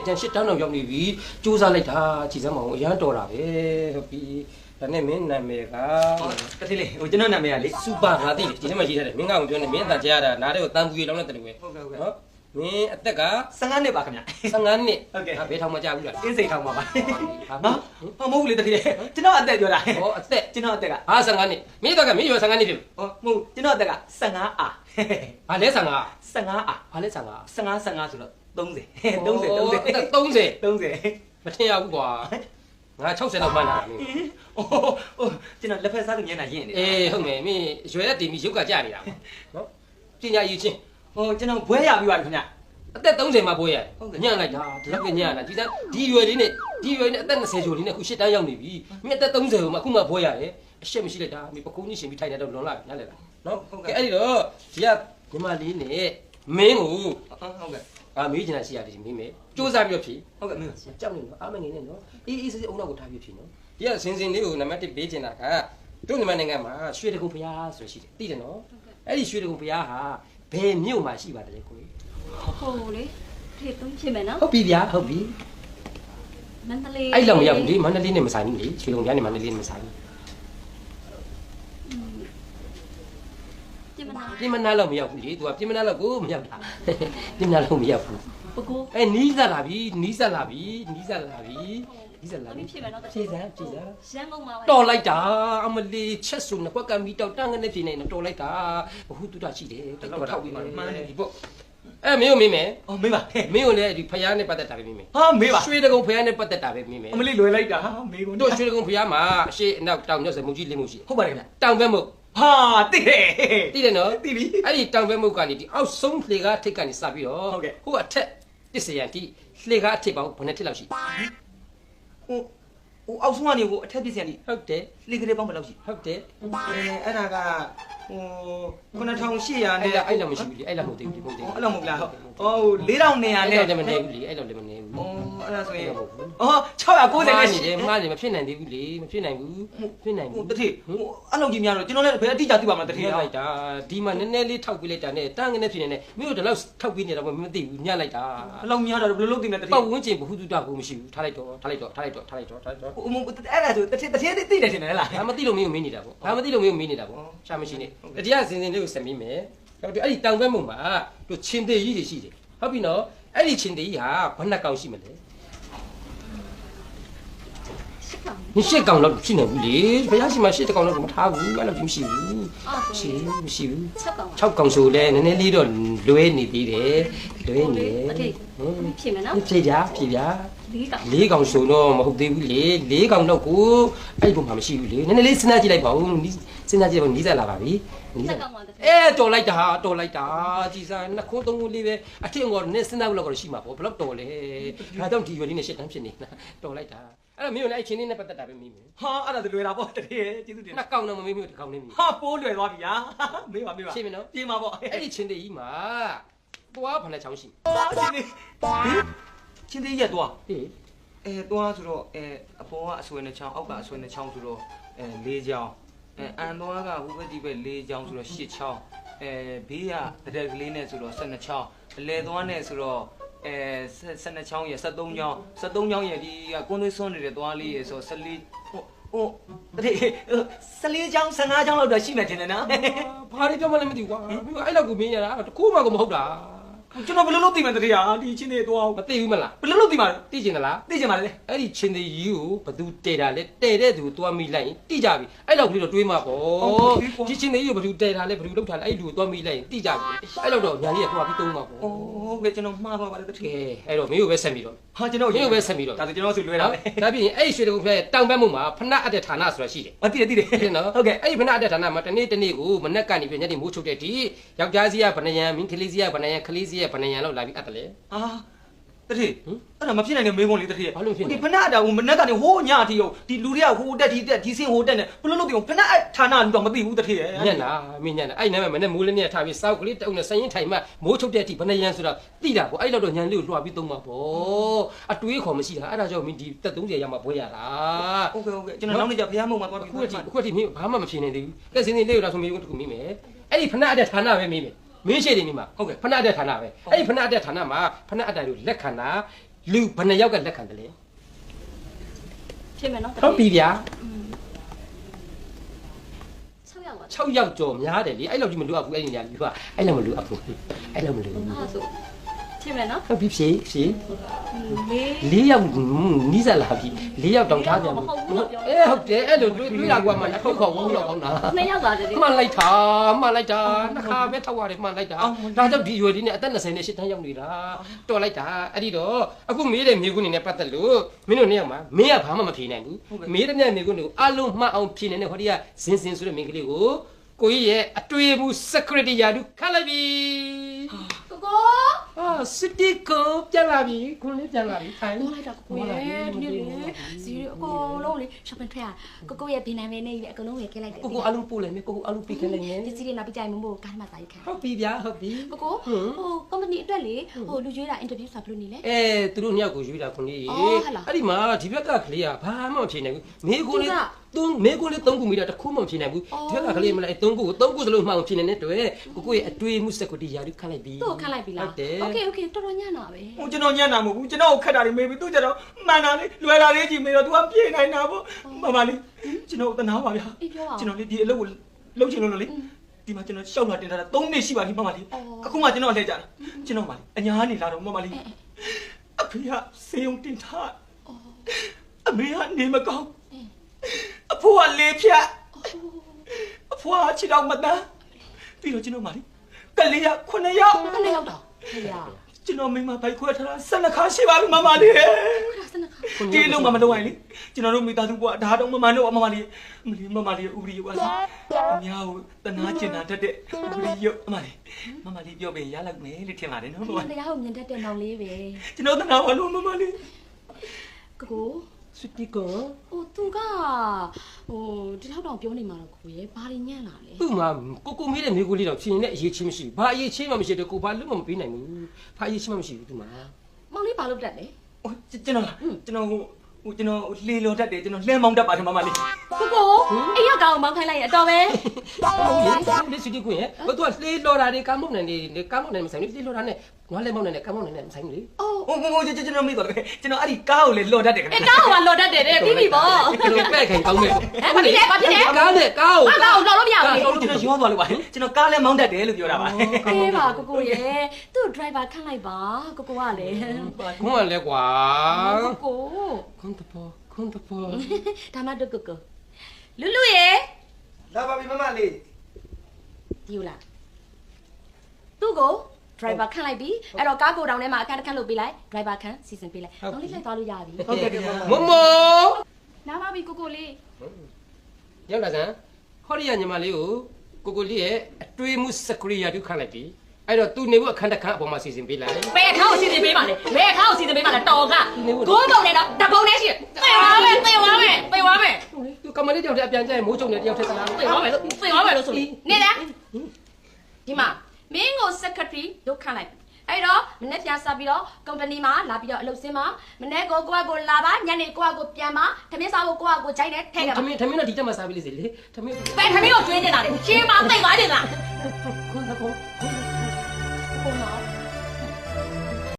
တန်ရှစ်တန်းတော့ရောက်နေပြီစူးစမ်းလိုက်တာကြည်စမ်းမအောင်အရန်တော်တာပဲဟုတ်ပြီဒါနဲ့မင်းနာမည်ကတတိလေးဟိုကျွန်တော်နာမည်ကလေ စူပါငါသိတယ်ဒီထဲမှာရေးထားတယ်မင်းကောင်ပြောနေမင်းအတန်ကြားရတာနားတွေကိုတန်ပူရီလောင်းတဲ့တူပဲ ဟုတ်ကဲ့နော်မင်းအသက်က15နှစ်ပါခင်ဗျ15နှစ်ဟုတ်ကဲ့ဘယ်ထောင်မှကြားဘူးလားအင်းစိန်ထောင်ပါပါဟာမဟုတ်ဘူးလေတတိလေးကျွန်တော်အသက်ပြောတာဟောအသက်ကျွန်တော်အသက်ကဟာ15နှစ်မင်းတော့ကမင်းရော15နှစ်ပြီဟောမဟုတ်ကျွန်တော်အသက်က15အာဘာလဲ15အာဘာလဲ15ဆိုတော့30အသက်30မထင်ရဘူးကွာငါ60လောက်မှန်းလာတယ်အိုးကျွန်တော်လက်ဖက်စားလို့မျက်နှာရင့်နေအေးဟုတ်မယ်မင်းရွယ်တဲ့တီမီရုပ်ကကြနေတာပေါ့နော်ပညာရေးချင်းဟိုကျွန်တော်ဘွဲရပြီးပါပြီခင်ဗျအသက်30မှာဘွဲရညံ့လိုက်တာဒီလောက်ကညံ့လာဒီရွယ်လေးနဲ့အသက်20ကျော်လေးနဲ့အခု8တန်းရောက်နေပြီမင်းအသက်30ကိုမှအခုမှဘွဲရတယ်အရှက်မရှိလိုက်တာမင်းပကုံးကြီးရှင်ပြီးထိုင်နေတော့လွန်လာပြီနားလည်လားနော်ကဲအဲ့ဒီတော့ဒီကညီမလေးနဲ့မင်းကိုဟုတ်ကဲ့မေးချင်တာရှိရတယ်မင်းမေစူးစမ်းပြီးဖြေဟုတ်ကဲ့မင်းကြောက်နေနော်အားမငင်းနဲ့နော်အေးစစ်အုံနောက်ကိုထားပြီးဖြေနော်ဒီကစင်လေးကိုနံပါတ်1ပေးချင်တာကတို့မြန်မာနိုင်ငံမှာရွှေတကုံဖျားဆိုရှိတယ်သိတယ်နော်အဲ့ဒီရွှေတကုံဖျားဟာဘယ်မြို့မှာရှိပါတယ်ကိုဟုတ်လေဒီတုံးချင်မယ်နော်ဟုတ်ပြီဗျာဟုတ်ပြီမန္တလေးအဲ့လောက်မရောက်ဘူးဒီမန္တလေးနဲ့မဆိုင်ဘူးလေရွှေတကုံဖျားနဲ့မန္တလေးနဲ့မဆိုင်ဘူးပြင်မနာလောက်မရောက်ဘူးလေ तू ကပြင်မနာလောက်ကိုမရောက်တာပြင်မနာလောက်မရောက်ဘူးပကူနီးစပ်လာပြီဖြည့်စမ်းဖြစ်မယ်နော်ဖြည့်စမ်းရန်ကုန်မှာတော်လိုက်တာအမလီချက်စုနှစ်ခွက်ကမီတောက်တန်းကနေဖြစ်နေတော့တော်လိုက်တာဘဟုတုတရှိတယ်တော်ထောက်ပြီးမှမှန်းနေပြီပေါ့မင်းကိုမေးမယ်မေးပါမင်းကိုလည်းဒီဖျားနဲ့ပတ်သက်တာပဲမေးမယ်ဟာမေးပါရွှေတကုံဖျားနဲ့ပတ်သက်တာပဲမေးမယ်အမလီလွယ်လိုက်တာမေးကုန်တို့ရွှေတကုံဖျားမှာအရှိအနောက်တောင်ညွတ်စမုံကြီးလင်းမှုရှိဟုတ်ပါတယ်ဗျတောင်ဘက်မုတ်ဟာတိတယ်နော်တိပြီအဲ့ဒီတောင်ဘက်မုတ်ကနေဒီအောက်ဆုံးလှေကားထိတ်ကနေစပြီးတော့ဟိုအထက်တစ်စရန်ဒီလှေကားအထစ်ပေါင်းဘယ်နှစ်ထစ်လောက်ရှိဟိုအောက်ဆုံးကနေဟိုအထက်ပြည့်စံဒီဟုတ်တယ်လှေကလေးပေါင်းဘယ်လောက်ရှိဟုတ်တယ်အဲ့ဒါကဟို9800နဲ့အဲ့လောက်မရှိဘူးလေအဲ့လောက်မဟုတ်သေးဘူးအဲ့လောက်မဟုတ်လားဟုတ်ဟို4200နဲ့အဲ့လောက်လည်းမနေဘူးလေအဲ့လောက်လည်းမနေဘူးအဲ့ဒါဆိုရင်690နဲ့ရှိတယ်မှားနေမဖြစ်နိုင်သေးဘူးလေမဖြစ်နိုင်ဘူးဖြစ်နိုင်ဘူးတတိဟိုအဲ့လောက်ကြီးများတော့ကျွန်တော်လည်းဘယ်အတိအကျသိပါမလဲတတိလိုက်တာဒီမှာနည်းနည်းလေးထောက်ပေးလိုက်တာနဲ့တန်းငနဲ့ဖြစ်နေတယ်မြို့တို့လောက်ထောက်ပေးနေတာမသိဘူးညှက်လိုက်တာဘယ်လောက်များတော့ဘယ်လိုလုပ်သိနေတတိပတ်ဝန်းကျင်ဘဟုတုတကိုမရှိဘူးထားလိုက်တော့အဲ့ဒါဆိုတတိသိတယ်ထင်တယ်လားဒါမသိလို့မင်းကိုမင်းနေတာပေါ့ဒါမသိလို့မင်းကိုမင်းနေတာပေါ့ရှာမရှိနေတတိယစင်စင်လေးကိုဆက်မိမယ်အဲ့ဒီတောင်ဘက်မုံမှာတို့ချင်းသေးကြီးတွေရှိတယ်ဟုတ်ပြီနော်အဲ့ဒီချင်းသေးကြီးဟာဘယ်နှကောင်ရှိမလဲရှစ်ကောင်လောက်ရှိနေဘူးလေဘုရားရှိမှရှစ်ကောင်လောက်မထားဘူးအဲ့လိုမရှိဘူးမရှိဘူး6ကောင်ဆိုလဲနည်းနည်းလေးတော့လွဲနေသေးတယ်လွဲနေဖြစ်မယ်နော်ဖြည့်ပြ4ကောင်ဆိုတော့မဟုတ်သေးဘူးလေ4ကောင်တော့ကိုအဲ့ဒီပုံမှာမရှိဘူးလေနည်းနည်းလေးစဉ်းစားကြည့်လိုက်ပါဦးစဉ်းစားကြည့်ပါဦးနီးစပ်လာပါပြီတော်လိုက်တာကြည်စားနှစ်ခုသုံးခုလေးပဲအထင်ကောနဲ့စဉ်းစားလို့တော့ရှိမှာပေါ့ဘလောက်တော်လဲဒါကြောင့်ဒီရွယ်လေးနဲ့ရှစ်တန်းဖြစ်နေတာတော်လိုက်တာအဲ့တော့မင်းတို့လည်းအဲ့ချင်းလေးနဲ့ပတ်သက်တာပဲမေးမယ်ဟာအဲ့ဒါလွယ်တာပေါ့တကယ်ကျေးဇူးတင်နှစ်ကောင်တော့မမေးဘူးတစ်ကောင်လေးမေးဟာပိုးလွယ်သွားပြီညာမေးပါရှင်းမနော်ပြေးမှာပေါ့အဲ့ဒီချင်းသေးကြီးမှာတွားဖဏချောင်းရှိချင်းသေးရက်တွားဟေးတွားဆိုတော့အပေါ်ကအဆွေနှစ်ချောင်းအောက်ကအဆွေနှစ်ချောင်းဆိုတော့၄ချောင်းအန်တွားကဟိုဘက်ဒီဘက်၄ချောင်းဆိုတော့၈ချောင်းဘေးကတရက်ကလေးနဲ့ဆိုတော့12ချောင်းအလဲသွားနဲ့ဆိုတော့12ချောင်းရ73ချောင်းရဒီကကွန်းသွေးစွန်းနေတဲ့သွားလေးရဆို14ဟိုတည်း14ချောင်း15ချောင်းလောက်တော့ရှိမှတင်တယ်နော်ဘာတွေပြောမှလည်းမသိဘူးကွာအဲ့လောက်ကိုမင်းရတာတကူမှကိုမဟုတ်တာကျွန်တော်ဘယ်လိုလုပ်သိမှန်းတည်းဟာဒီချင်းတွေသွားမသိဘူးမလားဘယ်လိုလုပ်သိမှလဲသိချင်သလားသိချင်ပါလေအဲ့ဒီချင်းတွေကြီးကိုဘသူတဲတာလဲတဲတဲ့သူသွားမိလိုက်ရင်တိကြပြီအဲ့လောက်ကလေးတော့တွေးမှာပေါ့ဒီချင်းတွေကြီးကိုဘသူတဲတာလဲဘသူလောက်တာလဲအဲ့လူကိုသွားမိလိုက်ရင်တိကြပြီအဲ့လောက်တော့ညာလေးကသွားပြီးသုံးမှာပေါ့ဟုတ်ကဲ့ကျွန်တော်မှားသွားပါတယ်တကယ်အဲ့တော့မင်းကိုပဲဆက်ပြီးတော့ဟာကျွန်တော်မင်းကိုပဲဆက်ပြီးတော့ဒါဆိုကျွန်တော်ဆိုလွယ်တာပဲဒါပြင်အဲ့ရွှေတကုံဖျားရဲ့တောင်ဘက်မှုမှာဖဏအပ်တဲ့ဌာနဆိုတာရှိတယ်သိတယ်နော်ဟုတ်ကဲ့အဲ့ဒီဖဏအပ်တဲ့ဌာနမှာတနေ့ကိုမနက်ကနေပြညနေမိုးချုပ်တဲ့ဒီယောက်ျားစီးကဗနယံမင်းကလေးစီးကဗနယံကလေးစီးကဗနယံလောက်လာပြီးအပ်တယ်လေဟာတတိအဲ့ဒါမဖြစ်နိုင်တဲ့မေးခွန်းလေးတတိဘာလို့ဖြစ်ဒီဖဏအတာဟိုမနက်ကနေဟိုးညအထိဟိုဒီလူတွေကဟိုတက်ဒီတက်ဒီစင်ဟိုတက်နေဘယ်လိုလုပ်ပြီးဖဏအဌာနလူတော့မသိဘူးတတိရဲ့ညက်လားမင်းညက်လားအဲ့နားမှာမနက်မိုးလေးနဲ့ထားပြီးစောက်ကလေးတုံနဲ့စရင်ထိုင်မှမိုးချုပ်တဲ့အထိဗနယံဆိုတာသိတာပေါ့အဲ့လောက်တော့ညံလေးကိုလွှာပြီးသုံးမှာပေါ့အတွေးခေါ်မရှိတာအဲ့ဒါကြောင့်မင်းဒီတက်30ရမှဘွဲရတာဟုတ်ကဲ့ကျွန်တော်နောက်နေ့ကျဖျားမုံမှာသွားပြီးအခုထိမင်းဘာမှမဖြစ်နိုင်သေးဘူးကဲစင်းစင်းလေးကိုတော့ဆိုမင်းတို့ကမိမယ်အဲ့ဒီဖဏအတဲ့ဌာနပဲမိမယ်မင်းရှိတယ်မိမှာဟုတ်ကဲ့ဖဏအတဲ့ဌာနပဲအဲ့ဒီဖဏအတဲ့ဌာနမှာဖဏအတိုင်ကိုလက်ခံတာ လူဘယ်နှယောက်ကလက်ခံတယ်လဲ ဖြစ်မယ်နော် ဟုတ်ပြီဗျာ 6ရောက်ပါ 6ယောက်ကြော်များတယ်လေအဲ့လောက်ကြီးမလူအပ်ဘူးအဲ့ဒီနေရာလူကအဲ့လောက်မလူအပ်ဘူးအဲ့လောက်မလူ အဲ့ဒါဆိုဖြစ်မယ်နော် ဟုတ်ပြီဖြေ လေး 4ယောက်နီးစပ်လာပြီ4ယောက်တောင်ထားပြန်ဘူးဟုတ်တယ်အဲ့လိုတွေးတာကွာမှအထုတ်ခေါ်ဘူးတော့ကောင်းတာ 2ရောက်ပါတယ်လေ မှန်လိုက်တာနှစ်ခါပဲထောက်ရတယ်မှန်လိုက်တာဒါကြောင့်ဒီရွယ်လေးနဲ့အသက်20နဲ့8တန်းရောက်နေတာတော်လိုက်တာအဲ့ဒီတော့အခုမေးတဲ့မိကုန်းနေနဲ့ပတ်သက်လို့မင်းတို့နှစ်ယောက်မှာမင်းကဘာမှမဖြေနိုင်ဘူးမေးတဲ့မြတ်မိကုန်းတွေကိုအလုံးမှတ်အောင်ဖြေနေတဲ့ဟောဒီကဇင်းဆိုတဲ့မိန်းကလေးကိုကိုကြီးရဲ့အတွေ့အမှု security ရာထူးခန့်လိုက်ပြီ ကိုကို စစ်တီကိုပြန်လာပြီခွန်လေးပြန်လာပြီထိုင် ပေါ်လိုက်တာကိုရဲ့ဒီလေစီရီအကုန်လုံးလေ shopping ထွက်ရကိုကိုရဲ့ဘင်းနိုင်ပဲနေပြီအကုန်လုံးဝယ်ခဲ့လိုက်တယ် ကိုအလုံးပို့လိုက်မယ်ကိုအလုံးပေးခဲ့လိုက်မယ် ဒီစီရီနောက်ပြကြိုင်မို့ကားမှစာရေးခံ ဟုတ်ပြီဗျာဟုတ်ပြီ ကိုကိုဟို company အတွက်လေဟိုလူရွေးတာ interview စာဘလို့နေလဲ သူတို့နှစ်ယောက်ကိုရွေးတာခွန်လေး ဟုတ်လား အဲ့ဒီမှာဒီဘက်ကကလေးကဘာမှမဖြေနိုင်ဘူးမေကိုလေးမေကိုလေး3ခုမိတာတစ်ခုမှမဖြေနိုင်ဘူးဒီဘက်ကကလေးမလား3ခုစလုံးမှအောင်ဖြေနိုင်တဲ့တွေ့ကိုရဲ့အတွေ့အမှုစက်ကိုတီရာလူခန့်လိုက်ပြီ သူ့ကိုခန့်လိုက်ပြီလား okay တော်တော်ညံ့တာပဲ ဟိုကျွန်တော်ညံ့တာမဟုတ်ဘူးကျွန်တော်ကိုခက်တာတွေမေးပြီးသူကျတော့မှန်တာလေလွယ်တာလေးကြီးမေးတော့ तू ကပြေးနိုင်တာပေါ့မမလေးကျွန်တော်တနာပါဗျာ အေးပြောပါ ကျွန်တော်လေဒီအလုပ်ကိုလုပ်ချင်လို့လေဒီမှာကျွန်တော်ရှောက်လာတင်ထားတာ3နှစ်ရှိပါပြီမမလေးအခုမှကျွန်တော်လှည့်ကြတာကျွန်တော်မလေးအညာကနေလာတော့မမလေးအဖေကစေယုံတင်ထားအမေကနေမကောင်းအဖိုးကလေဖြတ်အဖိုးကခြေတော့မတန်းပြီးတော့ကျွန်တော်မလေးကလေးက9ယောက် 9ရောက်တော့ဟေးရ ကျွန်တော်မိမဘိုက်ခွဲထားတာ12ခါရှိပါပြီမမလေး ခါစနခါ ဒီလုံးမမလုပ်ရင်လေကျွန်တော်တို့မိသားစုကဒါတော့မမတို့မမလေးမမလေးဥပဒေကဆိုအများကိုတနာကျင်တာတက်တဲ့ဥပဒေရုပ်မလေးပြောပေးရလိုက်မယ်လို့ထင်ပါတယ်နော်မမ တရားကိုမြင်တတ်တဲ့မောင်လေးပဲ ကျွန်တော်တနာပါလို့မမလေး ကို စစ်တီကို ဟိုသူကဟိုဒီထောက်တောင်ပြောနေမှာတော့ကိုရဲ့ဘာတွေညံ့လာလဲ သူ့မှာကိုမေးတဲ့မိကိုလေးတော့ဖြေနေတဲ့အရေးချင်းမရှိဘူးဘာအရေးချင်းမှမရှိတဲ့ကိုဘာလို့မှမပေးနိုင်ဘူးဘာအရေးချင်းမှမရှိဘူးသူ့မှာ မောင်လေးဘာလုပ်တတ်လဲ ကျွန်တော်လေလော်တတ်တယ်ကျွန်တော်လှဲမောင်းတတ်ပါတယ်မမလေး ကိုအိမ်ရောက်ကောင်မောင်းခိုင်းလိုက်ရအတော်ပဲ ဟုတ်လေစစ်တီကိုရဲ့ဘာသူကလှေးလော်တာတွေကားမောက်နိုင်တယ်ကားမောက်နိုင်မဆိုင်ဘူးလှေးလော်တာနဲ့ငွားလဲမောက်နိုင်တယ်ကားမောက်နိုင်တယ်မဆိုင်ဘူးလေ အိုး ဟိုကျွန်တော်မိတော့ကျွန်တော်အဲ့ဒီကားကိုလေလော်တတ်တယ် အဲကောင်းကလော်တတ်တယ်တဲ့ပြီးပြီပေါ့ ကျွန်တော်ပဲ့ခိုင်ကောင်းမယ် ဟဲ့ဘာဖြစ်လဲကားနဲ့ကားကို ဘာကောလော်လို့မရဘူးလေ ကျွန်တော်ရောသွားလို့ပါကျွန်တော်ကားလဲမောင်းတတ်တယ်လို့ပြောတာပါ အေးပါကိုရဲ့သူ့ driver ခန့်လိုက်ပါကိုကလည်း ခွန်ကလည်းကွာ ကို ခွန်တပေါ် ဒါမှတော့ကိုလူလူရေ လာပါပြီမမလေး ဒီလားသူ့ကို driver ခန့်လိုက်ပြီအဲ့တော့ကားကိုတောင်ထဲမှာအခန်းတစ်ခန်းလုပ်ပေးလိုက် driver ခန့်စီစဉ်ပေးလိုက်နောက်လေးလိုက်သွားလို့ရပြီ ဟုတ်ကဲ့မမ မမ နားပါပြီကိုလေး ရောက်လာစမ်းဟောဒီရညီမလေးကိုလေးရဲ့အတွေးမှုစကရိယာတုခန့်လိုက်ပြီအဲ့တော့သူနေဖို့အခန်းတစ်ခန်းအပေါ်မှာစီစဉ်ပေးလိုက် ဘယ်အခါကိုစီစဉ်ပေးပါလဲဘယ်အခါကိုစီစဉ်ပေးပါလဲတော်ကကိုးပုံနဲ့တော့တပုံနဲ့ရှိသေသွားမယ် သူကမလေးတယောက်တည်းအပြန်ကျရင်မိုးချုံနေတယောက်တည်းသလား သေသွားမယ်လို့ဆိုနေလားဒီမှာမင်းကို secretary လုပ်ခန့်လိုက်အဲ့တော့မနေ့ပြန်စားပြီးတော့ company မှာလာပြီးတော့အလုပ်ဆင်းမှာမနေ့ကိုကိုလာပါညနေကိုပြန်ပါထမင်းစားဖို့ကိုကြိုက်တယ်ထဲခဲ့ပါ ထမင်းတော့ဒီတက်မှာစားပြီးလိမ့်စေလေထမင်း ပဲထမင်းကိုကျွေးနေတာလေရှင်းမသိသွားတယ်လား ခွန်တပေါ် ကိုနော်